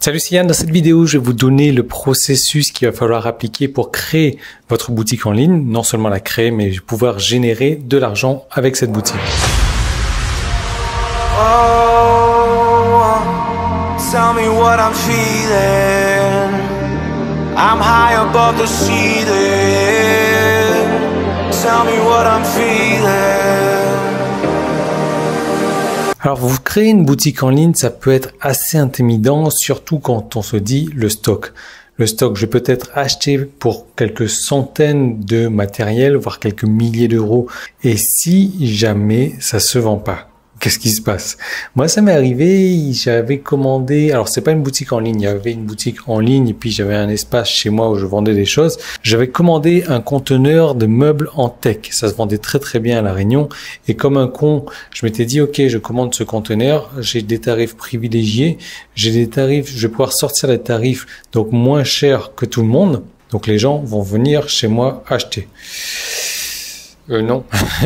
Salut, c'est Yann. Dans cette vidéo, je vais vous donner le processus qu'il va falloir appliquer pour créer votre boutique en ligne. Non seulement la créer, mais pouvoir générer de l'argent avec cette boutique. Oh, tell me what I'm feeling. I'm high above the ceiling. Tell me what I'm feeling. Alors, vous créez une boutique en ligne, ça peut être assez intimidant, surtout quand on se dit le stock. Le stock, je peux peut-être acheter pour quelques centaines de matériels, voire quelques milliers d'euros. Et si jamais ça se vend pas, qu'est-ce qui se passe? Moi, ça m'est arrivé, j'avais commandé, alors c'est pas une boutique en ligne, il y avait une boutique en ligne et puis j'avais un espace chez moi où je vendais des choses. J'avais commandé un conteneur de meubles en tech. Ça se vendait très très bien à La Réunion et comme un con, je m'étais dit ok, je commande ce conteneur, j'ai des tarifs privilégiés, j'ai des tarifs, je vais pouvoir sortir les tarifs donc moins chers que tout le monde. Donc les gens vont venir chez moi acheter. Non,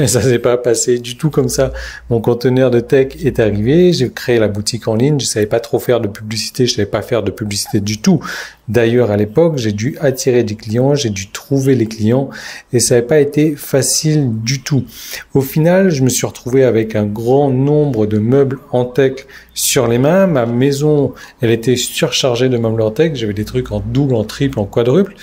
ça s'est pas passé du tout comme ça. Mon conteneur de tech est arrivé, j'ai créé la boutique en ligne, je savais pas trop faire de publicité, je savais pas faire de publicité du tout. D'ailleurs, à l'époque, j'ai dû attirer des clients, j'ai dû trouver les clients et ça n'avait pas été facile du tout. Au final, je me suis retrouvé avec un grand nombre de meubles en tech sur les mains. Ma maison, elle était surchargée de meubles en tech. J'avais des trucs en double, en triple, en quadruple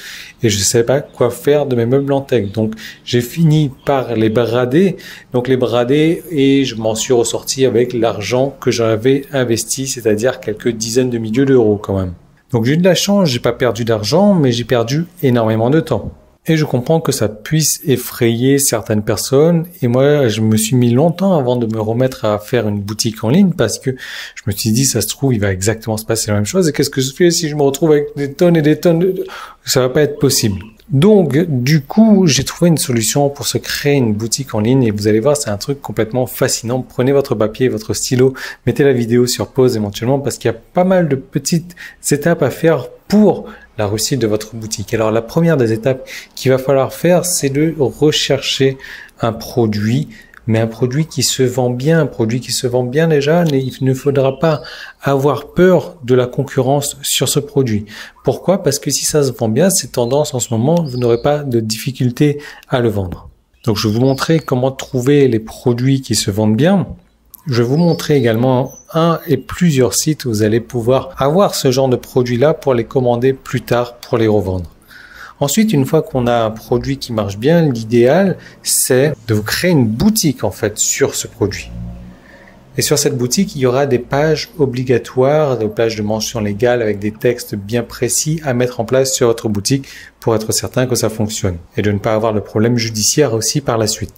et je ne savais pas quoi faire de mes meubles en tech. Donc, j'ai fini par les brader. Donc, les brader et je m'en suis ressorti avec l'argent que j'avais investi, c'est-à-dire quelques dizaines de milliers d'euros quand même. Donc j'ai eu de la chance, j'ai pas perdu d'argent, mais j'ai perdu énormément de temps. Et je comprends que ça puisse effrayer certaines personnes. Et moi, je me suis mis longtemps avant de me remettre à faire une boutique en ligne parce que je me suis dit, ça se trouve, il va exactement se passer la même chose. Et qu'est-ce que je fais si je me retrouve avec des tonnes et des tonnes de... Ça va pas être possible. Donc, du coup, j'ai trouvé une solution pour se créer une boutique en ligne et vous allez voir, c'est un truc complètement fascinant. Prenez votre papier et votre stylo, mettez la vidéo sur pause éventuellement parce qu'il y a pas mal de petites étapes à faire pour la réussite de votre boutique. Alors, la première des étapes qu'il va falloir faire, c'est de rechercher un produit, mais un produit qui se vend bien, un produit qui se vend bien déjà, mais il ne faudra pas avoir peur de la concurrence sur ce produit. Pourquoi? Parce que si ça se vend bien, c'est tendance en ce moment, vous n'aurez pas de difficulté à le vendre. Donc je vais vous montrer comment trouver les produits qui se vendent bien. Je vais vous montrer également un et plusieurs sites où vous allez pouvoir avoir ce genre de produits-là pour les commander plus tard pour les revendre. Ensuite, une fois qu'on a un produit qui marche bien, l'idéal, c'est de vous créer une boutique en fait sur ce produit. Et sur cette boutique, il y aura des pages obligatoires, des pages de mention légale avec des textes bien précis à mettre en place sur votre boutique pour être certain que ça fonctionne et de ne pas avoir de problème judiciaire aussi par la suite.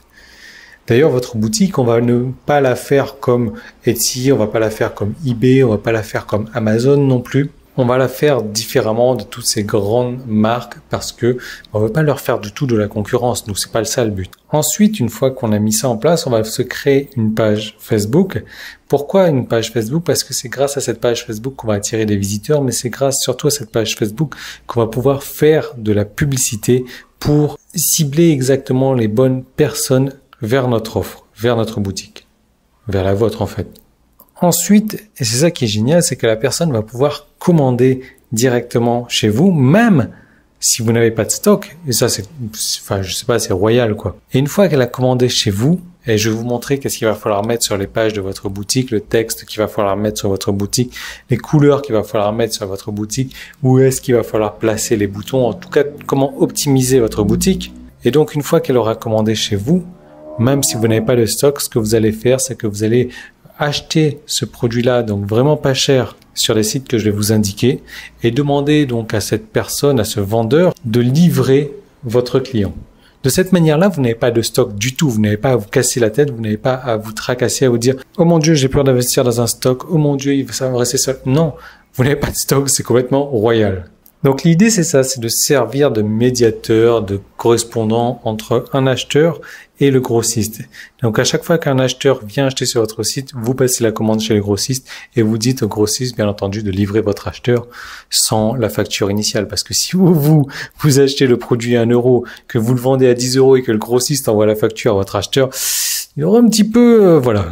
D'ailleurs, votre boutique, on va ne pas la faire comme Etsy, on va pas la faire comme eBay, on va pas la faire comme Amazon non plus. On va la faire différemment de toutes ces grandes marques parce que on veut pas leur faire du tout de la concurrence. Donc c'est pas ça le but. Ensuite, une fois qu'on a mis ça en place, on va se créer une page Facebook. Pourquoi une page Facebook? Parce que c'est grâce à cette page Facebook qu'on va attirer des visiteurs, mais c'est grâce surtout à cette page Facebook qu'on va pouvoir faire de la publicité pour cibler exactement les bonnes personnes vers notre offre, vers notre boutique, vers la vôtre en fait. Ensuite, et c'est ça qui est génial, c'est que la personne va pouvoir commander directement chez vous, même si vous n'avez pas de stock. Et ça, c'est royal, quoi. Et une fois qu'elle a commandé chez vous, et je vais vous montrer qu'est-ce qu'il va falloir mettre sur les pages de votre boutique, le texte qu'il va falloir mettre sur votre boutique, les couleurs qu'il va falloir mettre sur votre boutique, où est-ce qu'il va falloir placer les boutons, en tout cas, comment optimiser votre boutique. Et donc, une fois qu'elle aura commandé chez vous, même si vous n'avez pas de stock, ce que vous allez faire, c'est que vous allez acheter ce produit-là, donc vraiment pas cher, sur les sites que je vais vous indiquer et demander donc à cette personne, à ce vendeur, de livrer votre client. De cette manière-là, vous n'avez pas de stock du tout, vous n'avez pas à vous casser la tête, vous n'avez pas à vous tracasser, à vous dire « Oh mon Dieu, j'ai peur d'investir dans un stock, oh mon Dieu, ça va me rester seul. » Non, vous n'avez pas de stock, c'est complètement royal. Donc l'idée c'est ça, c'est de servir de médiateur, de correspondant entre un acheteur et le grossiste. Donc à chaque fois qu'un acheteur vient acheter sur votre site, vous passez la commande chez le grossiste et vous dites au grossiste bien entendu de livrer votre acheteur sans la facture initiale. Parce que si vous achetez le produit à 1 euro, que vous le vendez à 10 euros et que le grossiste envoie la facture à votre acheteur, il y aura un petit peu... voilà.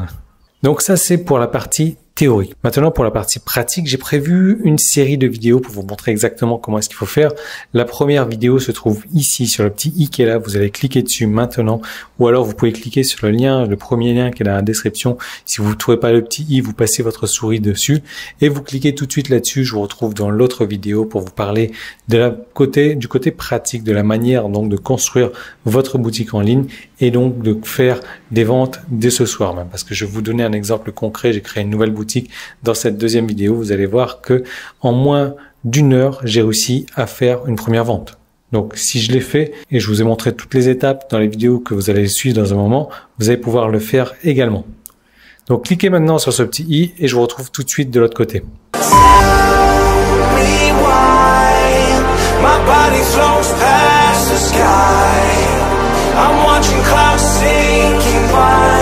Donc ça c'est pour la partie théorique. Maintenant, pour la partie pratique, j'ai prévu une série de vidéos pour vous montrer exactement comment est-ce qu'il faut faire. La première vidéo se trouve ici sur le petit i qui est là. Vous allez cliquer dessus maintenant, ou alors vous pouvez cliquer sur le lien, le premier lien qui est dans la description. Si vous ne trouvez pas le petit i, vous passez votre souris dessus et vous cliquez tout de suite là-dessus. Je vous retrouve dans l'autre vidéo pour vous parler du côté pratique, de la manière donc de construire votre boutique en ligne et donc de faire des ventes dès ce soir même. Parce que je vais vous donner un exemple concret. J'ai créé une nouvelle boutique. Dans cette deuxième vidéo, vous allez voir que en moins d'une heure, j'ai réussi à faire une première vente. Donc, si je l'ai fait et je vous ai montré toutes les étapes dans les vidéos que vous allez suivre dans un moment, vous allez pouvoir le faire également. Donc, cliquez maintenant sur ce petit i et je vous retrouve tout de suite de l'autre côté. I'm watching clouds sinking by.